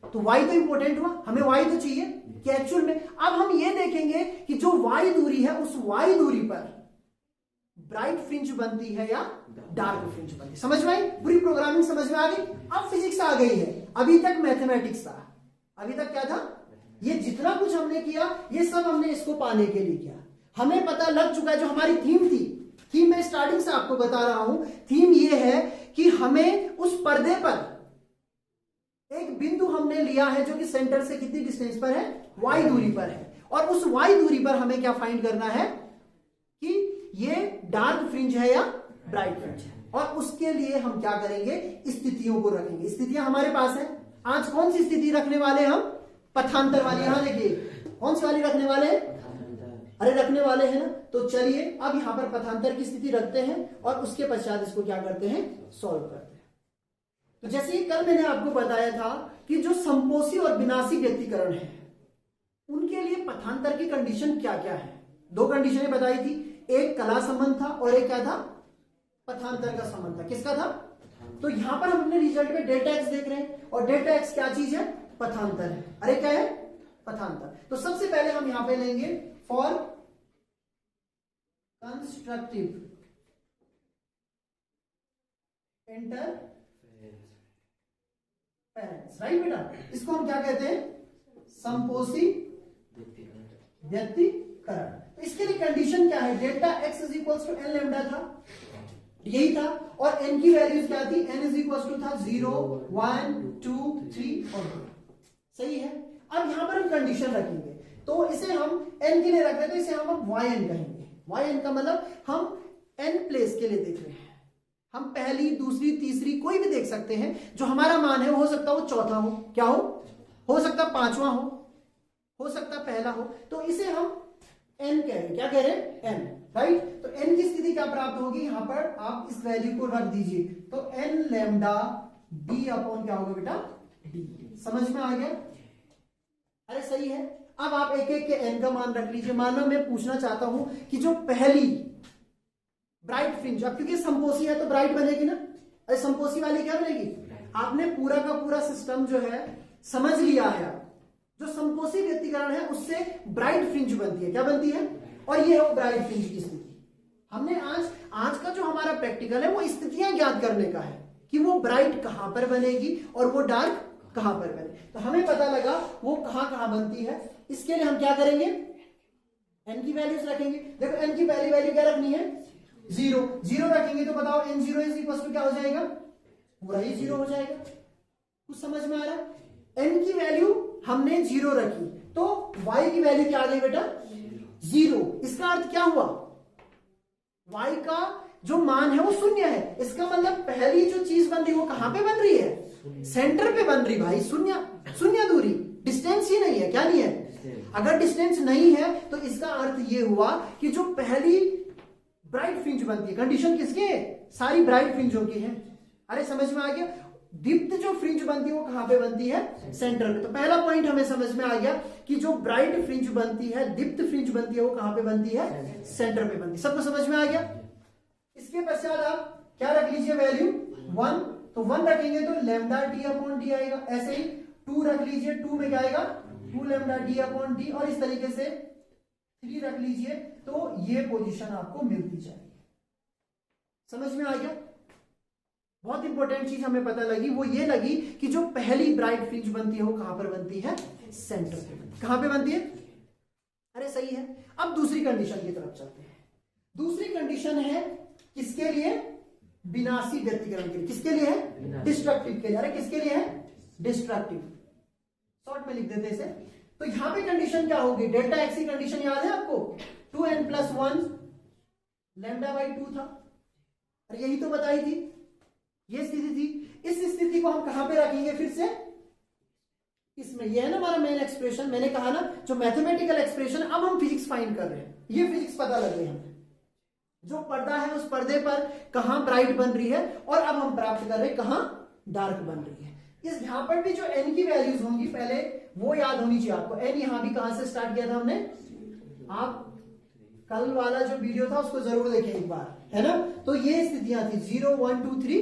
तो Y तो इंपॉर्टेंट हुआ, हमें Y तो चाहिए कि एक्चुअल में। अब हम ये देखेंगे कि जो Y दूरी है उस Y दूरी पर ब्राइट फ्रिंज बनती है या डार्क फ्रिंज बनती है। समझ में आई? पूरी प्रोग्रामिंग समझ में आ गई। अब फिजिक्स आ गई है। अभी तक मैथमेटिक्स था, अभी तक क्या था? ये जितना कुछ हमने किया ये सब हमने इसको पाने के लिए किया। हमें पता लग चुका है जो हमारी थीम थी। थीम मैं स्टार्टिंग से आपको बता रहा हूं, थीम ये है कि हमें उस पर्दे पर एक बिंदु हमने लिया है जो कि सेंटर से कितनी डिस्टेंस पर है? Y दूरी पर है, और उस Y दूरी पर हमें क्या फाइंड करना है कि ये डार्क फ्रिंज है या ब्राइट फ्रिंज है। और उसके लिए हम क्या करेंगे? स्थितियों को रखेंगे। स्थितियां हमारे पास है। आज कौन सी स्थिति रखने वाले हम? पथांतर वाली। यहां देखिए कौन सी वाली रखने वाले हैं? अरे रखने वाले हैं ना। तो चलिए अब यहां पर पथांतर की स्थिति रखते हैं और उसके पश्चात इसको क्या करते हैं? सॉल्व करते हैं। तो जैसे ही कल मैंने आपको बताया था कि जो संपोषी और विनाशी व्यक्तीकरण है उनके लिए पथांतर की कंडीशन क्या क्या है। दो कंडीशनें बताई थी, एक कला संबंध था और एक क्या था? पथांतर का संबंध था। किसका था? तो यहां पर हम अपने रिजल्ट में डेल्टा एक्स देख रहे हैं, और डेल्टा एक्स क्या चीज है? पथांतर है। अरे क्या है? पथांतर। तो सबसे पहले हम यहां पे लेंगे फॉर कंस्ट्रक्टिव इंटरफेरेंस, राइट बेटा? इसको हम क्या कहते हैं? संपोषी व्यक्तीकरण। तो इसके लिए कंडीशन क्या है? Delta X is equals to N lambda था, यही था, और एन की वैल्यूज क्या थी? एन इज इक्वल्स टू था 0 1 2 3 और 2। सही है। अब यहां पर हम कंडीशन रखेंगे, तो इसे हम एन के लिए रख रहे हैं, तो इसे हम वाई एन कहेंगे। वाई एन का मतलब हम एन प्लेस के लिए देख रहे हैं। हम पहली, दूसरी, तीसरी कोई भी देख सकते हैं। जो हमारा मान है हो सकता है वो चौथा हो, क्या हो सकता है पांचवा हो सकता है पहला हो। तो इसे हम एन कह रहे हैं। क्या कह रहे हैं? N, right? तो एन की स्थिति क्या प्राप्त होगी? यहां पर आप इस वैल्यू को रख दीजिए, तो एन लैम्डा डी अपॉन क्या होगा बेटा? डी। समझ में आ गया? अरे सही है। अब आप एक एक के एन का मान रख लीजिए। मानो मैं पूछना चाहता हूं कि जो पहली ब्राइट फ्रिंज, अब क्योंकि संपोषी है तो ब्राइट बनेगी ना। अरे संपोषी वाली क्या बनेगी? आपने पूरा का पूरा सिस्टम जो है समझ लिया है। जो समकोषी व्यतिकरण है उससे ब्राइट फ्रिंज बनती है। क्या बनती है? और ये है वो ब्राइट फ्रिंज की स्थिति। हमने आज का जो हमारा प्रैक्टिकल है वो स्थितियां ज्ञात करने का है कि वो ब्राइट कहां पर बनेगी और वो डार्क कहां पर बने। तो हमें पता लगा वो कहां कहां बनती है। इसके लिए हम क्या करेंगे? एन की वैल्यूज रखेंगे। देखो एन की पहली वैल्यू क्या रखनी है? 0 0 रखेंगे तो बताओ n0 इज इक्वल टू क्या हो जाएगा? पूरा ही 0 हो जाएगा। कुछ समझ में आ रहा है? n की वैल्यू हमने 0 रखी तो y की वैल्यू क्या आ गई बेटा? 0। इसका अर्थ क्या हुआ? y का जो मान है वो शून्य है। इसका मतलब पहली जो चीज बन रही है वो कहां पे बन रही है? सेंटर पे बन रही भाई। शून्य दूरी, डिस्टेंस ही नहीं है। क्या नहीं है? अगर डिस्टेंस नहीं है तो इसका अर्थ ये हुआ कि जो पहली ब्राइट फ्रिंज बनती है, कंडीशन किसकी है? सारी ब्राइट फ्रिंजों की है। अरे समझ में आ गया? दीप्त जो फ्रिंज बनती है वो कहां पे बनती है? सेंटर में। तो पहला पॉइंट हमें समझ में आ गया कि जो ब्राइट फ्रिंज बनती है, दीप्त फ्रिंज बनती है, वो कहां पे बनती है? सेंटर पे बनती है। सबको समझ में आ गया? इसके पश्चात आप क्या रख लीजिए? वैल्यू 1। तो 1 रखेंगे तो लैम्डा डी अपॉन डी आएगा। ऐसे ही 2 रख लीजिए, 2 में क्या आएगा? 2 लैम्डा डी अपॉन डी। और इस तरीके से 3 रख लीजिए तो ये पोजीशन आपको मिलती जाएगी। समझ में आ गया? बहुत इंपॉर्टेंट चीज हमें पता लगी, वो ये लगी कि जो पहली ब्राइट फ्रिंज बनती है वो कहां पर बनती है? सेंटर पे बनती है। कहां पे बनती है? अरे सही है। अब दूसरी कंडीशन की तरफ चलते हैं। दूसरी कंडीशन है किसके लिए? विनाशी व्यतिकरण के लिए। किसके लिए है? डिस्ट्रक्टिव के लिए। अरे किसके लिए है? डिस्ट्रक्टिव। शॉर्ट में लिख देते इसे। तो यहां पे कंडीशन क्या होगी? डेल्टा एक्स की कंडीशन याद है आपको? 2n+1 लैम्डा बाई 2 था। अरे यही तो बताई थी, ये स्थिति थी। इस स्थिति को हम कहां पे रखेंगे? फिर से इसमें। ये है ना हमारा मेन एक्सप्रेशन। मैंने कहा ना जो मैथमेटिकल एक्सप्रेशन, अब हम फिजिक्स फाइंड कर रहे हैं। ये फिजिक्स पता लग गई हमें। जो पर्दा है उस पर्दे पर कहां ब्राइट बन रही है और अब हम प्राप्त कर रहे हैं कहां डार्क बन रही है। इस यहां पर भी जो n की वैल्यूज होंगी पहले वो याद होनी चाहिए आपको। n यहां भी कहां से स्टार्ट किया था हमने? आप कल वाला जो वीडियो था उसको जरूर देखें एक बार, है ना? तो ये स्थितियां थी 0 1 2 3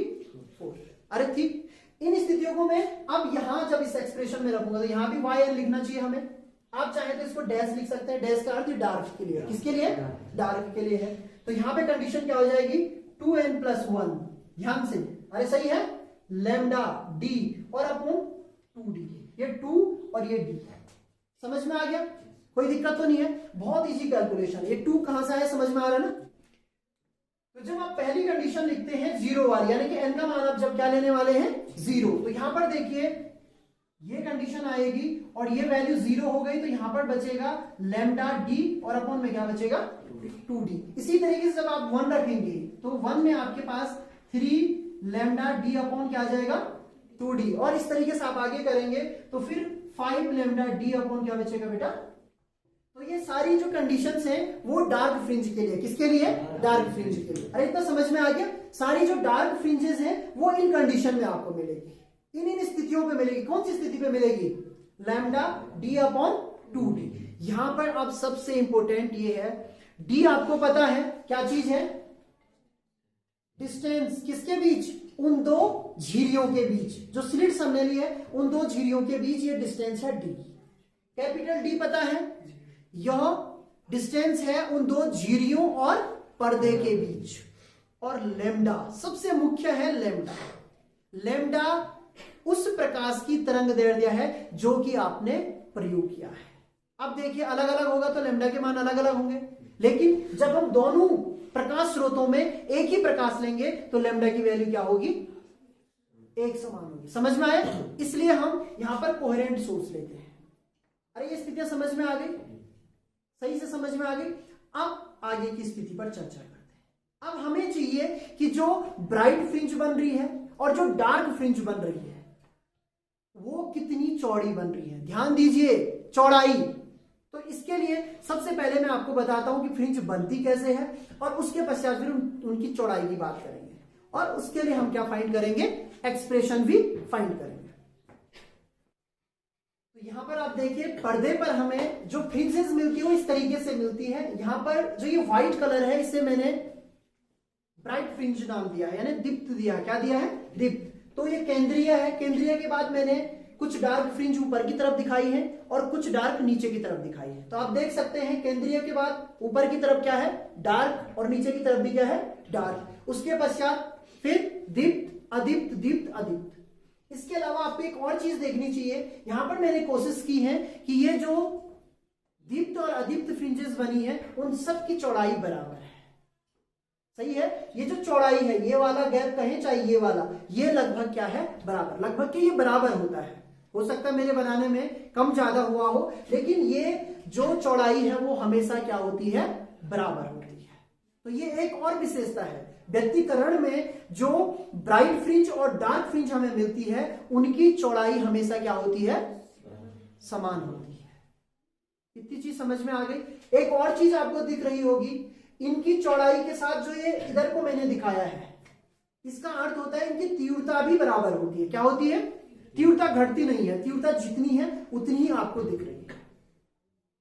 4। अरे ठीक, इन स्थितियों को मैं अब यहां जब इस एक्सप्रेशन में रखूंगा तो यहां भी yn लिखना चाहिए हमें। आप चाहे तो इसको डैश लिख सकते हैं। डैश का अर्थ डार्क के लिए। किसके लिए? डार्क के लिए है। तो यहां पे कंडीशन क्या हो जाएगी? 2n+1। ध्यान से। अरे सही है? लैम्डा डी और अपॉन 2d। ये 2 और ये d। समझ में आ गया? कोई दिक्कत तो नहीं है? बहुत इजी कैलकुलेशन। ये 2 कहां से आया? समझ में आ रहा है ना? तो जब आप पहली कंडीशन लिखते हैं 0 वाली, यानी कि n का मान आप जब क्या लेने वाले हैं? 0। तो यहां पर देखिए ये कंडीशन आएगी और ये वैल्यू 0 हो गई तो यहां पर बचेगा लैम्डा डी और अपॉन में क्या बचेगा? 2d। इसी तरीके से जब आप 1 रखेंगे तो 1 में आपके पास 3 लैम्डा डी अपॉन क्या आ जाएगा? 2d। और इस तरीके से आप आगे करेंगे तो फिर 5 लैम्डा डी अपॉन क्या बचेगा बेटा? तो ये सारी जो कंडीशंस हैं वो डार्क फ्रिंज के लिए। किसके लिए? डार्क फ्रिंज के लिए। अरे इतना समझ में आ गया? सारी जो डार्क फ्रिंजेस हैं वो इन कंडीशन में आपको मिलेगी, इन स्थितियों पे मिलेगी। कौन सी स्थिति पे मिलेगी? Lambda D upon 2d। यहां पर अब सबसे इंपॉर्टेंट ये है, d आपको पता है क्या चीज है? डिस्टेंस। किसके बीच? उन दो झिरियों के बीच। जो स्लिट्स हमने ली है उन दो झिरियों के बीच ये डिस्टेंस है d। कैपिटल D पता है? यह डिस्टेंस है उन दो झिरियों और पर्दे के बीच। और लैम्डा सबसे मुख्य है। लैम्डा उस प्रकाश की तरंग दैर्ध्य है जो कि आपने प्रयोग किया है। अब देखिए अलग अलग होगा तो लैम्डा के मान अलग अलग होंगे, लेकिन जब हम दोनों प्रकाश स्रोतों में एक ही प्रकाश लेंगे तो लैम्डा की वैल्यू क्या होगी? एक समान होगी। समझ में आया? इसलिए हम यहां पर कोहेरेंट सोर्स लेते हैं। अरे ये स्थितियां समझ में आ गई? सही से समझ में आ गई? अब आगे की स्थिति पर चर्चा करते हैं। अब हमें चाहिए कि जो ब्राइट फ्रिंज बन रही है और जो डार्क फ्रिंज बन रही है वो कितनी चौड़ी बन रही है। ध्यान दीजिए, चौड़ाई। तो इसके लिए सबसे पहले मैं आपको बताता हूं कि फ्रिंज बनती कैसे है और उसके पश्चात फिर उनकी चौड़ाई की बात करेंगे और उसके लिए हम क्या फाइंड करेंगे? एक्सप्रेशन भी फाइंड करेंगे। तो यहां पर आप देखिए पर्दे पर हमें जो फ्रिंजेस मिलती है वो इस तरीके से मिलती है। यहां पर जो ये व्हाइट कलर है इसे मैंने ब्राइट फ्रिंज नाम दिया है, यानी दीप्त दिया है। क्या दिया है? दीप्त। तो ये केंद्रीय है। केंद्रीय के बाद मैंने कुछ डार्क फ्रिंज ऊपर की तरफ दिखाई है और कुछ डार्क नीचे की तरफ दिखाई है। तो आप देख सकते हैं केंद्रीय के बाद ऊपर की तरफ क्या है, डार्क, और नीचे की तरफ भी क्या है, डार्क। उसके पश्चात फिर दीप्त, अदीप्त, दीप्त, अदीप्त। इसके अलावा आपको एक और चीज देखनी चाहिए। यहां पर मैंने कोशिश की है कि ये जो दीप्त और अदीप्त फ्रिंजेस बनी है उन सब की चौड़ाई बराबर है। सही है, ये जो चौड़ाई है, ये वाला गैप कहें चाहे ये वाला, ये लगभग क्या है, बराबर। लगभग के ये बराबर होता है। हो सकता है मेरे बनाने में कम ज्यादा हुआ हो, लेकिन ये जो चौड़ाई है वो हमेशा क्या होती है, बराबर होती है। तो ये एक और विशेषता है। व्यक्तिकरण में जो ब्राइट फ्रिंज और डार्क फ्रिंज हमें मिलती है उनकी चौड़ाई हमेशा क्या होती है, समान होती है। इतनी चीज समझ में आ गई। एक और चीज आपको दिख रही होगी, इनकी चौड़ाई के साथ जो ये इधर को मैंने दिखाया है, इसका अर्थ होता है इनकी तीव्रता भी बराबर होती है। क्या होती है, तीव्रता घटती नहीं है, तीव्रता जितनी है उतनी ही आपको दिख रही है।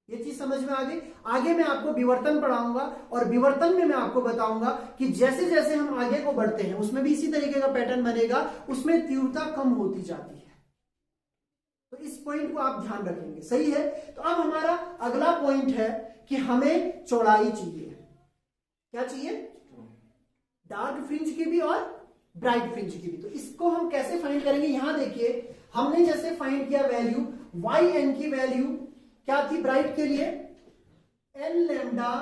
ये चीज समझ में आ गई। आगे मैं आपको विवर्तन पढ़ाऊंगा और विवर्तन में मैं आपको बताऊंगा कि जैसे जैसे हम आगे को बढ़ते हैं उसमें भी इसी तरीके का पैटर्न बनेगा, उसमें तीव्रता कम होती जाती है। तो इस पॉइंट को आप ध्यान रखेंगे। सही है। तो अब हमारा अगला पॉइंट है कि हमें चौड़ाई चाहिए। क्या चाहिए, डार्क फ्रिंज की भी और ब्राइट फ्रिंज की भी। तो इसको हम कैसे फाइंड करेंगे, यहां देखिए हमने जैसे फाइंड किया वैल्यू, वाई एन की वैल्यू क्या थी ब्राइट के लिए, N lambda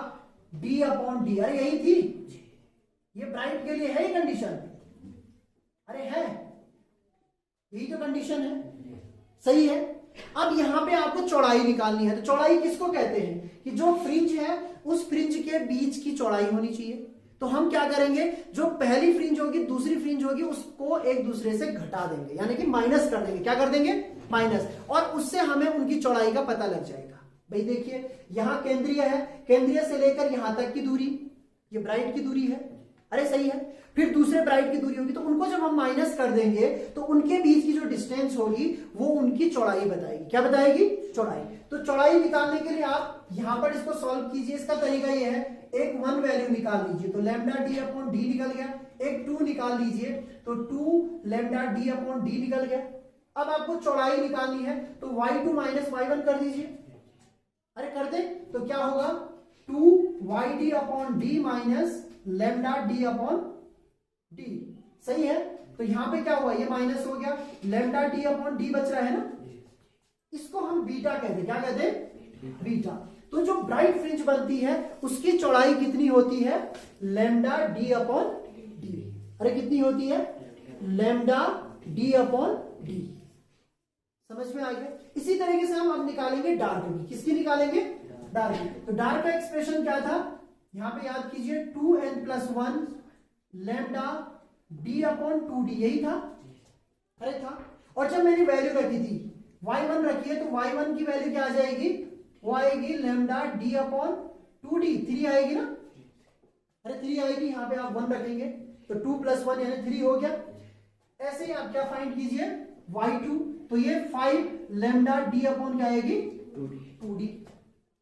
D upon D. अरे यही थी, ये ब्राइट के लिए है ही कंडीशन। अरे है, यही तो कंडीशन है। सही है। अब यहां पे आपको चौड़ाई निकालनी है। तो चौड़ाई किसको कहते हैं कि जो फ्रिंज है उस फ्रिंज के बीच की चौड़ाई होनी चाहिए। तो हम क्या करेंगे, जो पहली फ्रिंज होगी दूसरी फ्रिंज होगी उसको एक दूसरे से घटा देंगे, यानी कि माइनस कर देंगे। क्या कर देंगे, माइनस, और उससे हमें उनकी चौड़ाई का पता लग जाएगा। भाई देखिए यहां केंद्रीय है, केंद्रीय से लेकर यहां तक की दूरी ये ब्राइट की दूरी है। अरे सही है। फिर दूसरे ब्राइट की दूरी होगी, तो उनको जब हम माइनस कर देंगे तो उनके बीच की जो डिस्टेंस होगी वो उनकी चौड़ाई बताएगी। क्या बताएगी, चौड़ाई। तो चौड़ाई निकालने के लिए आप यहां पर इसको सॉल्व कीजिए। इसका तरीका ये है, एक 1 वैल्यू निकाल लीजिए तो लैम्डा डी अपॉन डी निकल गया। एक 2 निकाल लीजिए तो 2 लैम्डा डी अपॉन डी निकल गया। अब आपको चौड़ाई निकालनी है तो y2 माइनस y1 कर दीजिए। अरे कर दे तो क्या होगा, 2 upon D minus lambda D upon D. सही है। तो यहां पे क्या हुआ, ये माइनस हो गया, लैम्डा डी अपॉन डी बच रहा है ना, इसको हम बीटा कहते हैं। क्या कहते हैं, बीटा। तो जो ब्राइट फ्रिंज बनती है उसकी चौड़ाई कितनी होती है, लैम्डा डी अपॉन डी। अरे कितनी होती है, लैम्डा डी अपॉन डी। समझ में आ गया। इसी तरीके से हम अब निकालेंगे डार्क भी। किसकी निकालेंगे, डार्क की। तो डार्क का एक्सप्रेशन क्या था, यहां पे याद कीजिए 2n+1 lambda D upon 2d, यही था। अरे था। और जब मैंने वैल्यू रखी थी y1 रखी है तो y1 की वैल्यू क्या आ जाएगी, वो आएगी लैम्डा डी अपॉन 2d। 3 आएगी ना, अरे 3 आएगी। यहां पे आप 1 रखेंगे तो 2+1 यानी 3 हो गया। ऐसे ही आप क्या फाइंड कीजिए, y2, तो ये 5 लैम्डा डी अपॉन क्या आएगी, 2d।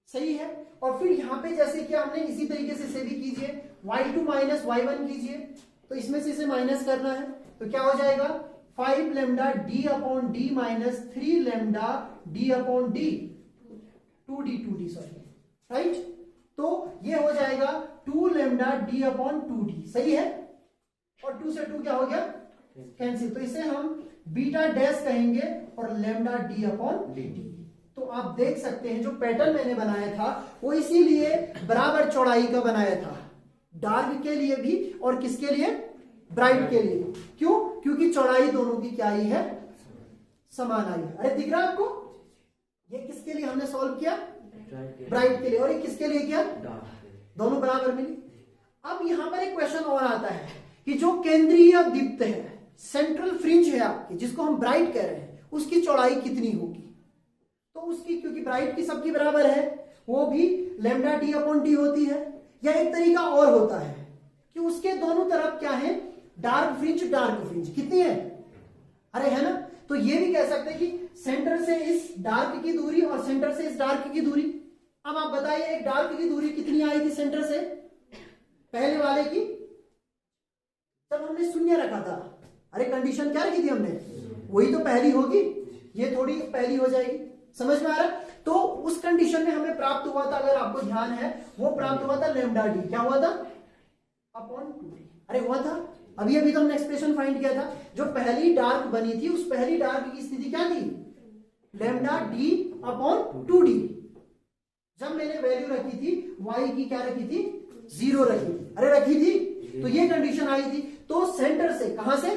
सही है। और फिर यहां पे जैसे कि हमने इसी तरीके से इसे भी कीजिए, y2 माइनस y1 कीजिए। तो इसमें से इसे माइनस करना है तो क्या हो जाएगा, 5 lambda D upon D minus 3 lambda D upon D, 2d sorry, right. तो ये हो जाएगा 2 लैम्डा डी अपॉन 2d। सही है। और 2 से 2 क्या हो गया, कैंसिल। तो इसे हम बीटा डैश कहेंगे और लैम्डा डी अपॉन डी। तो आप देख सकते हैं जो पैटर्न मैंने बनाया था वो इसीलिए बराबर चौड़ाई का बनाया था, डार्क के लिए भी और किसके लिए, ब्राइट के लिए। क्यों, क्योंकि चौड़ाई दोनों की क्या आई है, समान आई है। अरे दिख रहा है आपको, ये किसके लिए हमने सॉल्व किया, ब्राइट के लिए, और ये किसके लिए किया, दोनों बराबर मिली। अब यहां पर एक क्वेश्चन और आता है कि जो केंद्रीय दीप्त है, सेंट्रल फ्रिंज है आपकी, जिसको हम ब्राइट कह रहे हैं, उसकी चौड़ाई कितनी होगी। तो उसकी, क्योंकि ब्राइट की सबकी बराबर है, वो भी लैम्डा डी अपॉन डी होती है। या एक तरीका और होता है कि उसके दोनों तरफ क्या है, डार्क फ्रिंज, डार्क फ्रिंज कितनी है, अरे है ना। तो ये भी कह सकते हैं कि सेंटर से इस डार्क की दूरी और सेंटर से इस डार्क की दूरी। अब आप बताइए एक डार्क की दूरी कितनी आई थी सेंटर से, पहले वाले की, जब हमने शून्य रखा था अरे कंडीशन क्या रखी थी हमने, वही तो पहली होगी, ये थोड़ी पहली हो जाएगी। समझ में आ रहा है? तो उस कंडीशन में हमें प्राप्त हुआ था, अगर आपको ध्यान है, वो प्राप्त हुआ था लैम्डा डी। क्या हुआ था? Upon 2d। अरे हुआ था, अभी अभी तो हमने एक्सप्रेशन फाइंड किया था। जो पहली डार्क बनी थी, उस पहली डार्क की स्थिति क्या थी? Lambda D upon 2d। जब मैंने वैल्यू रखी थी y की, क्या रखी थी? 0 रखी थी। अरे रखी थी, तो ये कंडीशन आई थी। तो सेंटर से, कहां से?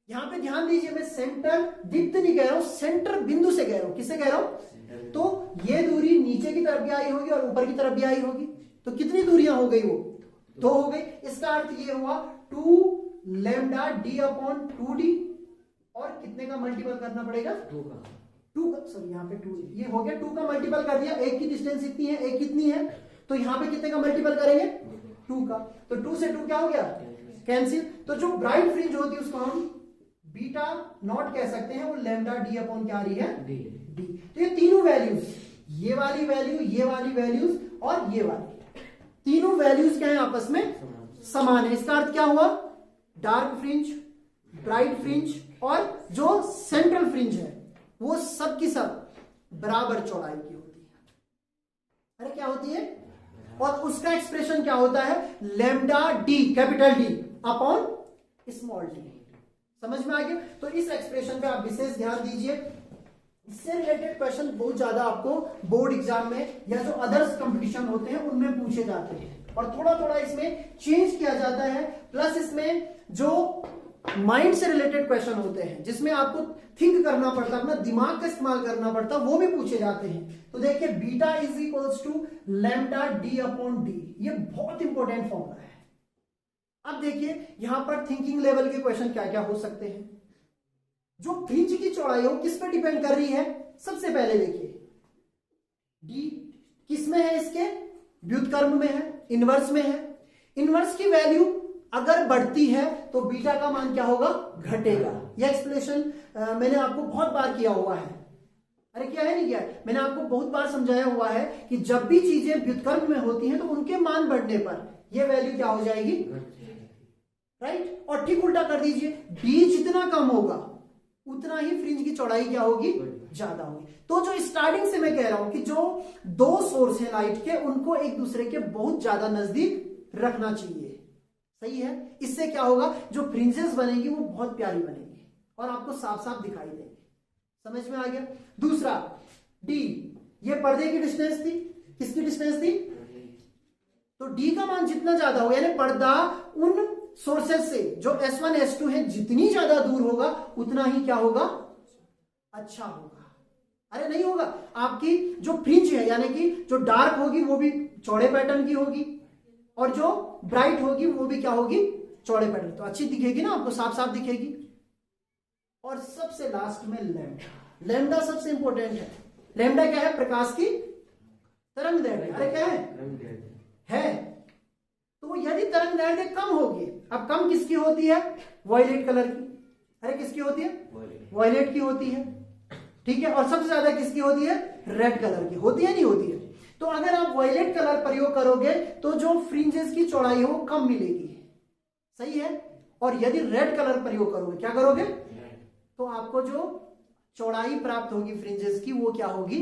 यहां पे ध्यान दीजिए, मैं सेंटर दीप्त नहीं कह रहा हूं, सेंटर बिंदु से कह रहा हूं। किससे कह रहा हूं? तो ये दूरी नीचे की तरफ भी आई होगी और ऊपर की तरफ भी आई होगी। तो कितनी दूरियां हो गई? वो 2 हो गई। इसका अर्थ ये हुआ 2 लैम्डा डी अपॉन 2d, और कितने का मल्टीपल करना पड़ेगा? 2 का, सॉरी यहाँ पे 2, ये हो गया 2 का मल्टीपल कर दिया। एक की डिस्टेंस इतनी है, एक कितनी है, तो यहाँ पे कितने का मल्टीपल करेंगे? 2 का। तो 2 से 2 क्या हो गया? कैंसिल। तो जो ब्राइट फ्रिंज होती है उसको हम बीटा नॉट कह सकते हैं, वो लैम्डा डी अपॉन क्या आ रही है? डी। तो ये तीनों वैल्यूज, ये वाली वैल्यू, ये वाली वैल्यूज और ये वाली, तीनों वैल्यूज क्या है? आपस में समान है। इसका अर्थ क्या हुआ? डार्क फ्रिंज, ब्राइट फ्रिंज और जो सेंट्रल फ्रिंज है, वो सब की सब बराबर चौड़ाई की होती है। अरे क्या होती है? और उसका एक्सप्रेशन क्या होता है? Lambda D, capital D upon small D. समझ में आ गया? तो इस एक्सप्रेशन पे आप विशेष ध्यान दीजिए। इससे रिलेटेड क्वेश्चन बहुत ज्यादा आपको बोर्ड एग्जाम में या जो अदर्स कंपटीशन होते हैं उनमें पूछे जाते हैं, और थोड़ा थोड़ा इसमें चेंज किया जाता है। प्लस इसमें जो माइंड से रिलेटेड क्वेश्चन होते हैं, जिसमें आपको थिंक करना पड़ता है, अपना दिमाग का इस्तेमाल करना पड़ता है, वो भी पूछे जाते हैं। तो देखिए, beta is equals to lambda D upon D, ये बहुत इंपॉर्टेंट फॉर्मूला है। अब देखिए यहां पर थिंकिंग लेवल के क्वेश्चन क्या क्या हो सकते हैं। जो फ्रिंज की चौड़ाई है वो किस पे डिपेंड कर रही है? सबसे पहले देखिए, डी किस में है? इसके व्युत्क्रम में है, इनवर्स में है। इनवर्स की वैल्यू अगर बढ़ती है तो बीटा का मान क्या होगा? घटेगा। यह एक्सप्लेनेशन मैंने आपको बहुत बार किया हुआ है। अरे क्या है, नहीं किया है? मैंने आपको बहुत बार समझाया हुआ है कि जब भी चीजें व्युत्क्रम में होती हैं तो उनके मान बढ़ने पर यह वैल्यू क्या हो जाएगी? राइट। और ठीक उल्टा कर दीजिए, डी जितना कम होगा उतना ही फ्रिंज की चौड़ाई क्या होगी? ज्यादा होगी। तो जो स्टार्टिंग से मैं कह रहा हूं कि जो दो सोर्स है लाइट के, उनको एक दूसरे के बहुत ज्यादा नजदीक रखना चाहिए। सही है? इससे क्या होगा? जो फ्रिंजेस बनेंगी वो बहुत प्यारी बनेगी और आपको साफ साफ दिखाई देंगी। समझ में आ गया? दूसरा, डी, ये पर्दे की डिस्टेंस थी। किसकी डिस्टेंस थी? तो डी का मान जितना ज्यादा होगा, यानी पर्दा उन सोर्सेज से जो S1 S2 है जितनी ज्यादा दूर होगा उतना ही क्या होगा? अच्छा होगा। अरे नहीं होगा, आपकी जो फ्रिंज है यानी कि जो डार्क होगी वो भी चौड़े पैटर्न की होगी, और जो ब्राइट होगी वो भी क्या होगी? चौड़े पैटर्न। तो अच्छी दिखेगी ना आपको, साफ साफ दिखेगी। और सबसे लास्ट में लैम्डा। लैम्डा सबसे इंपॉर्टेंट है। लैम्डा क्या है? प्रकाश की तरंग दैर्घ्य। अरे क्या है? तो यदि तरंग दैर्घ्य कम होगी, अब कम किसकी होती है? वॉयलेट कलर की। अरे किसकी होती है? वॉयलेट की होती है। ठीक है। और सबसे ज्यादा किसकी होती है? रेड कलर की होती है, नहीं होती है? तो अगर आप वॉयलेट कलर प्रयोग करोगे तो जो फ्रिंजेस की चौड़ाई है वो कम मिलेगी। सही है? और यदि रेड कलर प्रयोग करोगे, क्या करोगे? तो आपको जो चौड़ाई प्राप्त होगी फ्रिंजेस की वो क्या होगी?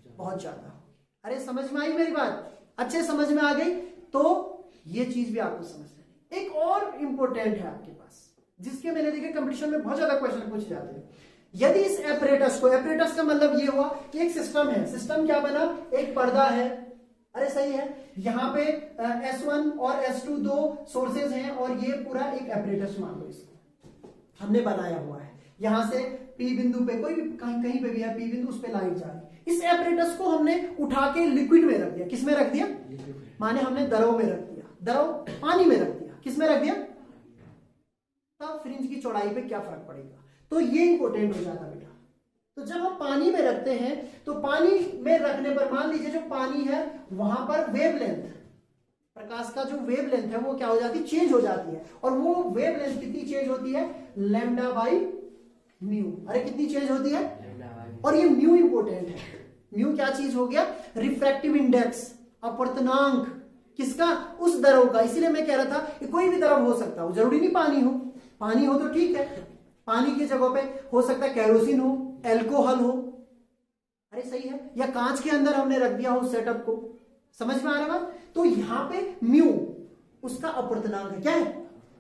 बहुत ज्यादा होगी। अरे समझ में आई मेरी बात? अच्छे समझ में आ गई? तो ये चीज भी आपको समझ लेनी। एक और इंपॉर्टेंट है आपके पास, जिसके मैंने देखे कंपटीशन में बहुत ज्यादा क्वेश्चन पूछे जाते हैं। यदि इस एपरेटस को, एपरेटस का मतलब ये हुआ कि एक सिस्टम है। सिस्टम क्या बना? एक पर्दा है। अरे सही है। यहाँ पे S1 और S2 दो सोर्सेज हैं और ये पूरा एक एपरेटस मान लो, इसको हमने बनाया हुआ है। यहां से P बिंदु पे, कोई भी कहीं पे भी है P बिंदु, उस पे लाइट जा रही। इस एपरेटस को हमने उठा के लिक्विड में रख दिया। किस में रख दिया? माने हमने द्रव में रख दिया। द्रव पानी में रख दिया। किस में रख दिया? तब फ्रिंज की चौड़ाई पे क्या फर्क पड़ेगा? तो ये इंपॉर्टेंट हो जाता बेटा। तो जब हम पानी में रखते हैं तो पानी में रखने पर मान लीजिए जो पानी है वहां पर वेवलेंथ, प्रकाश का जो वेवलेंथ है वो क्या हो जाती है? चेंज हो जाती है। और वो वेवलेंथ कितनी चेंज होती है? Lambda by mu. अरे कितनी चेंज होती है? और ये म्यू इंपॉर्टेंट है। म्यू क्या चीज हो गया? रिफ्रैक्टिव इंडेक्स, अपवर्तनांक। किसका? उस द्रव का। इसीलिए मैं कह रहा था कि कोई भी द्रव हो सकता है, जरूरी नहीं पानी हो, पानी हो तो ठीक है, पानी की जगह पे हो सकता है केरोसिन हो, एल्कोहल हो, अरे सही है, या कांच के अंदर हमने रख दिया हो सेटअप को, समझ में आ रहा है। तो यहां पे म्यू उसका अपूर्णांक है, क्या है,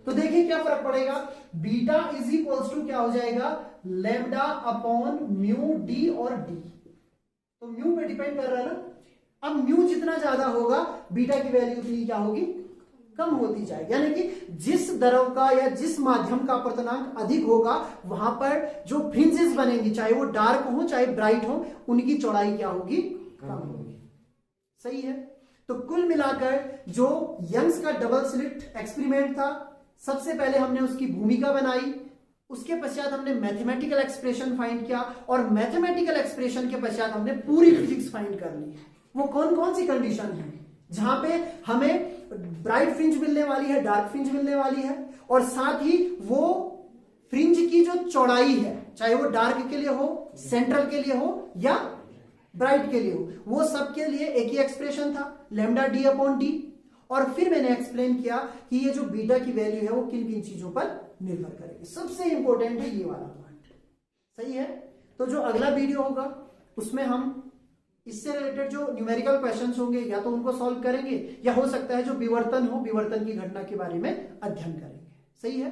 तो देखिए क्या फर्क पड़ेगा, बीटा इज इक्वल्स टू क्या हो जाएगा, लैम्डा अपॉन म्यू डी और डी, तो म्यू पे डिपेंड कर रहा है ना। अब म्यू जितना ज्यादा होगा बीटा की वैल्यू उतनी क्या होगी, कम होती जाएगी, यानी कि जिस द्रव का या जिस माध्यम का अपूर्णांक अधिक होगा वहां पर जो फ्रिंजेस बनेंगी, चाहे वो डार्क हो चाहे ब्राइट हो, उनकी चौड़ाई क्या होगी, कम होगी। सही है। तो कुल मिलाकर जो यंग्स का डबल स्लिट एक्सपेरिमेंट था, सबसे पहले हमने उसकी भूमिका बनाई, उसके पश्चात हमने मैथमेटिकल एक्सप्रेशन फाइंड किया, और मैथमेटिकल एक्सप्रेशन के पश्चात हमने पूरी फिजिक्स फाइंड कर ली। वो कौन कौन सी कंडीशन है जहां पे हमें ब्राइट फ्रिंज मिलने वाली है, डार्क फ्रिंज मिलने वाली है, और साथ ही वो फ्रिंज की जो चौड़ाई है, चाहे वो डार्क के लिए हो, सेंट्रल के लिए हो या ब्राइट के लिए हो, वो सब के लिए एक ही एक्सप्रेशन था, लैम्डा डी अपॉन डी। और फिर मैंने एक्सप्लेन किया कि ये जो बीटा की वैल्यू है वो किन किन चीजों पर निर्भर करेगी। सबसे इंपॉर्टेंट है ये वाला पार्ट, सही है। तो जो अगला वीडियो होगा उसमें हम इससे रिलेटेड जो न्यूमेरिकल क्वेश्चंस होंगे या तो उनको सॉल्व करेंगे, या हो सकता है जो विवर्तन हो, विवर्तन की घटना के बारे में अध्ययन करेंगे। सही है।